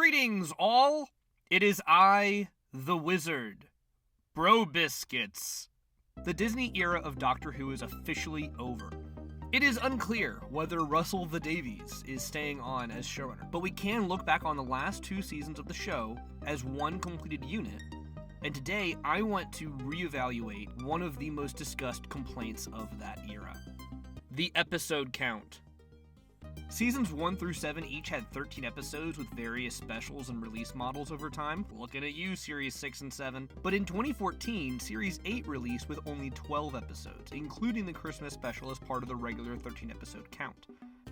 Greetings, all! It is I, the Wizard. BroBiscuits. The Disney era of Doctor Who is officially over. It is unclear whether Russell the Davies is staying on as showrunner, but we can look back on the last 2 seasons of the show as one completed unit, and today I want to reevaluate one of the most discussed complaints of that era. The episode count. Seasons 1 through 7 each had 13 episodes with various specials and release models over time. Looking at you, Series 6 and 7. But in 2014, Series 8 released with only 12 episodes, including the Christmas special as part of the regular 13-episode count.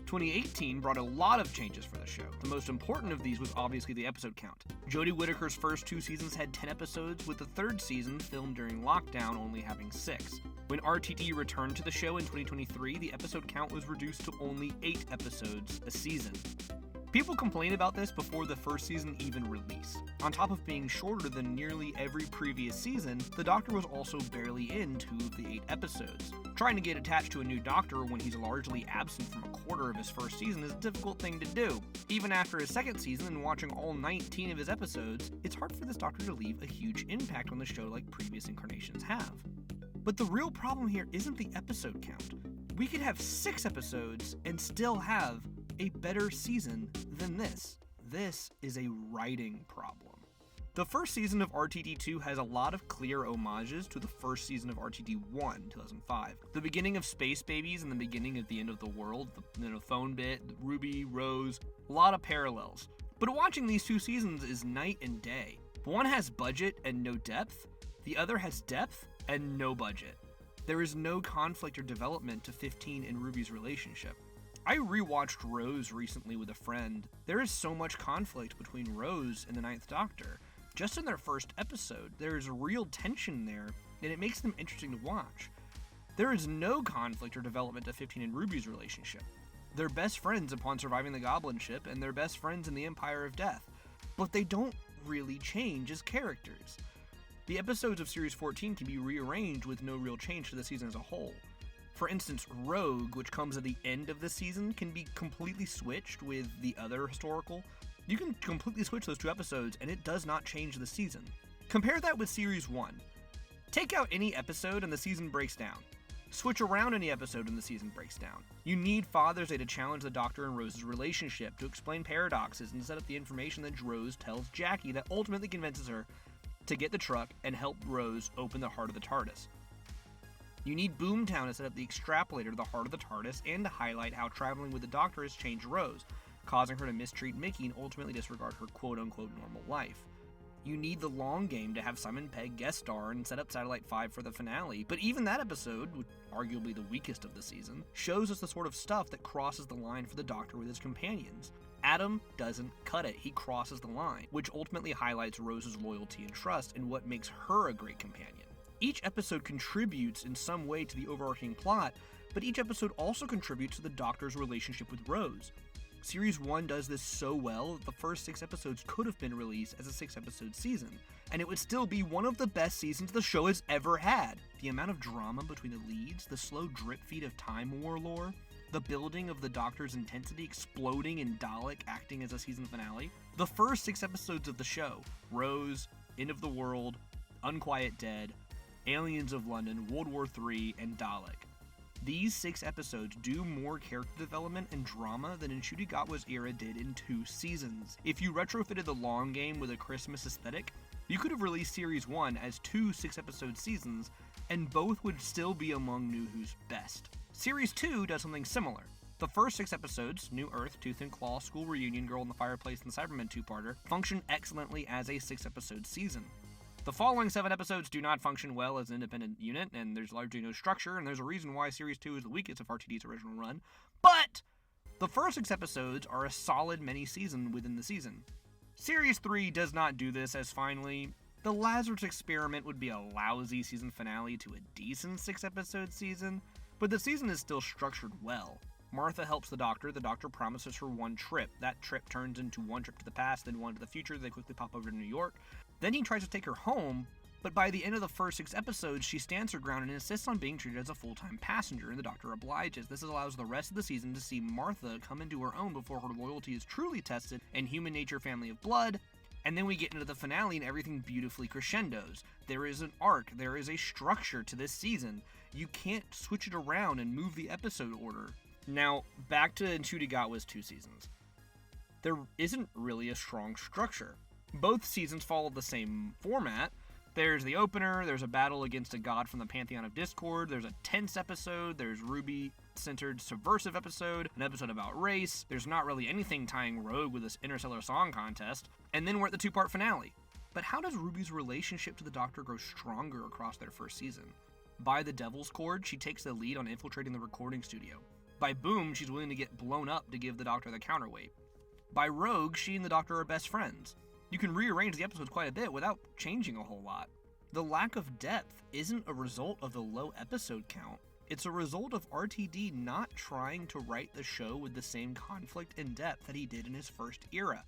2018 brought a lot of changes for the show. The most important of these was obviously the episode count. Jodie Whittaker's first 2 seasons had 10 episodes, with the 3rd season, filmed during lockdown, only having 6. When RTD returned to the show in 2023, the episode count was reduced to only 8 episodes a season. People complained about this before the first season even released. On top of being shorter than nearly every previous season, the Doctor was also barely in 2 of the 8 episodes. Trying to get attached to a new Doctor when he's largely absent from a quarter of his first season is a difficult thing to do. Even after his 2nd season and watching all 19 of his episodes, it's hard for this Doctor to leave a huge impact on the show like previous incarnations have. But the real problem here isn't the episode count. We could have 6 episodes and still have a better season than this. This is a writing problem. The first season of RTD2 has a lot of clear homages to the first season of RTD1, 2005. The beginning of Space Babies and the beginning of the end of the world, the phone bit, Ruby, Rose, a lot of parallels. But watching these 2 seasons is night and day. One has budget and no depth, the other has depth and no budget. There is no conflict or development to 15 and Ruby's relationship. I rewatched Rose recently with a friend. There is so much conflict between Rose and the 9th Doctor. Just in their first episode, there is real tension there, and it makes them interesting to watch. There is no conflict or development to 15 and Ruby's relationship. They're best friends upon surviving the Goblin ship, and they're best friends in the Empire of Death. But they don't really change as characters. The episodes of Series 14 can be rearranged with no real change to the season as a whole. For instance, Rogue, which comes at the end of the season, can be completely switched with the other historical. You can completely switch those 2 episodes and it does not change the season. Compare that with Series 1. Take out any episode and the season breaks down. Switch around any episode and the season breaks down. You need Father's Day to challenge the Doctor and Rose's relationship, to explain paradoxes and set up the information that Rose tells Jackie that ultimately convinces her to get the truck and help Rose open the heart of the TARDIS. You need Boomtown to set up the extrapolator to the heart of the TARDIS and to highlight how traveling with the Doctor has changed Rose, causing her to mistreat Mickey and ultimately disregard her quote-unquote normal life. You need the long game to have Simon Pegg guest star and set up Satellite 5 for the finale, but even that episode, arguably the weakest of the season, shows us the sort of stuff that crosses the line for the Doctor with his companions. Adam doesn't cut it, he crosses the line, which ultimately highlights Rose's loyalty and trust and what makes her a great companion. Each episode contributes in some way to the overarching plot, but each episode also contributes to the Doctor's relationship with Rose. Series 1 does this so well that the first 6 episodes could have been released as a 6-episode season, and it would still be one of the best seasons the show has ever had. The amount of drama between the leads, the slow drip feed of Time War lore, the building of the Doctor's intensity exploding in Dalek acting as a season finale. The first 6 episodes of the show, Rose, End of the World, Unquiet Dead, Aliens of London, World War III, and Dalek. These 6 episodes do more character development and drama than Ncuti Gatwa's era did in 2 seasons. If you retrofitted the long game with a Christmas aesthetic, you could have released Series 1 as 2 6-episode seasons, and both would still be among New Who's best. Series 2 does something similar. The first 6 episodes, New Earth, Tooth and Claw, School Reunion, Girl in the Fireplace, and Cybermen 2-parter, function excellently as a 6-episode season. The following 7 episodes do not function well as an independent unit, and there's largely no structure, and there's a reason why Series 2 is the weakest of RTD's original run, but the first 6 episodes are a solid mini-season within the season. Series 3 does not do this as finally. The Lazarus Experiment would be a lousy season finale to a decent 6-episode season, but the season is still structured well. Martha helps the Doctor promises her 1 trip. That trip turns into 1 trip to the past, then 1 to the future, they quickly pop over to New York. Then he tries to take her home, But by the end of the first 6 episodes, she stands her ground and insists on being treated as a full-time passenger, and the Doctor obliges. This allows the rest of the season to see Martha come into her own before her loyalty is truly tested in Human Nature Family of Blood, and then we get into the finale and everything beautifully crescendos. There is an arc, there is a structure to this season. You can't switch it around and move the episode order. Now, back to Ncuti Gatwa's 2 seasons. There isn't really a strong structure. Both seasons follow the same format. There's the opener, there's a battle against a god from the Pantheon of Discord, there's a tense episode, there's Ruby-centered subversive episode, an episode about race, there's not really anything tying Rogue with this interstellar song contest, and then we're at the 2-part finale. But how does Ruby's relationship to the Doctor grow stronger across their first season? By the Devil's Cord, she takes the lead on infiltrating the recording studio. By Boom, she's willing to get blown up to give the Doctor the counterweight. By Rogue, she and the Doctor are best friends. You can rearrange the episodes quite a bit without changing a whole lot. The lack of depth isn't a result of the low episode count. It's a result of RTD not trying to write the show with the same conflict and depth that he did in his first era.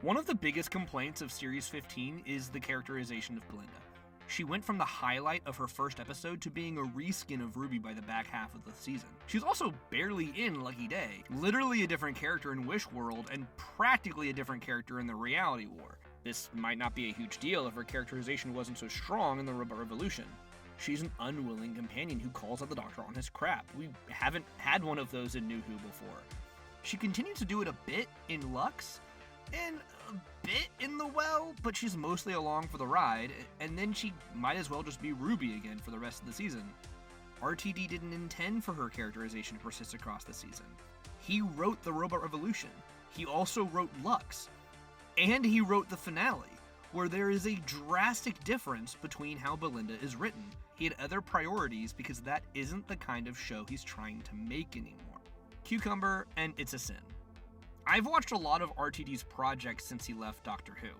One of the biggest complaints of Series 15 is the characterization of Belinda. She went from the highlight of her first episode to being a reskin of Ruby by the back half of the season. She's also barely in Lucky Day, literally a different character in Wish World, and practically a different character in the Reality War. This might not be a huge deal if her characterization wasn't so strong in the Robot Revolution. She's an unwilling companion who calls out the Doctor on his crap. We haven't had one of those in New Who before. She continues to do it a bit in Lux, and a bit in The Well, but she's mostly along for the ride, and then she might as well just be Ruby again for the rest of the season. RTD didn't intend for her characterization to persist across the season. He wrote the Robot Revolution. He also wrote Lux. And he wrote the finale, where there is a drastic difference between how Belinda is written. He had other priorities because that isn't the kind of show he's trying to make anymore. Cucumber and It's a Sin. I've watched a lot of RTD's projects since he left Doctor Who.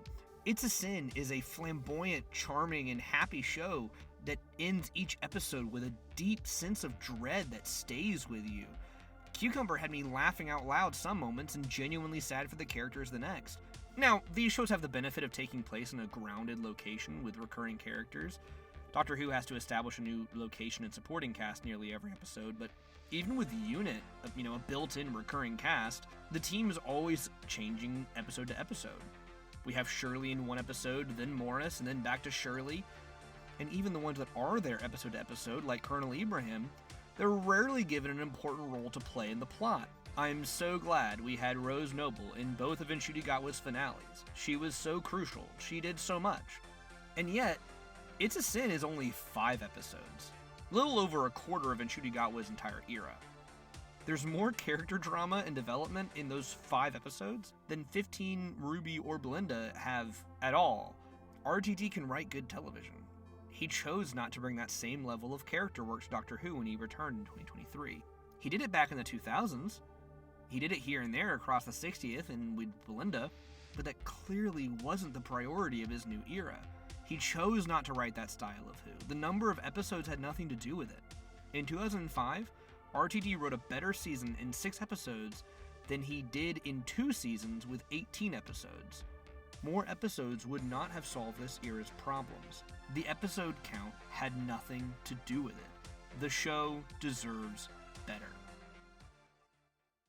It's a Sin is a flamboyant, charming, and happy show that ends each episode with a deep sense of dread that stays with you. Cucumber had me laughing out loud some moments and genuinely sad for the characters the next. Now, these shows have the benefit of taking place in a grounded location with recurring characters. Doctor Who has to establish a new location and supporting cast nearly every episode, but even with Unit, a built-in recurring cast, the team is always changing episode to episode. We have Shirley in one episode, then Morris, and then back to Shirley. And even the ones that are there episode to episode, like Colonel Ibrahim, they're rarely given an important role to play in the plot. I'm so glad we had Rose Noble in both of Ncuti Gatwa's finales. She was so crucial, she did so much. And yet, It's a Sin is only 5 episodes. Little over a quarter of Ncuti Gatwa's entire era. There's more character drama and development in those 5 episodes than 15 Ruby or Belinda have at all. RTD can write good television. He chose not to bring that same level of character work to Doctor Who when he returned in 2023. He did it back in the 2000s. He did it here and there across the 60th and with Belinda, but that clearly wasn't the priority of his new era. He chose not to write that style of Who. The number of episodes had nothing to do with it. In 2005, RTD wrote a better season in 6 episodes than he did in 2 seasons with 18 episodes. More episodes would not have solved this era's problems. The episode count had nothing to do with it. The show deserves better.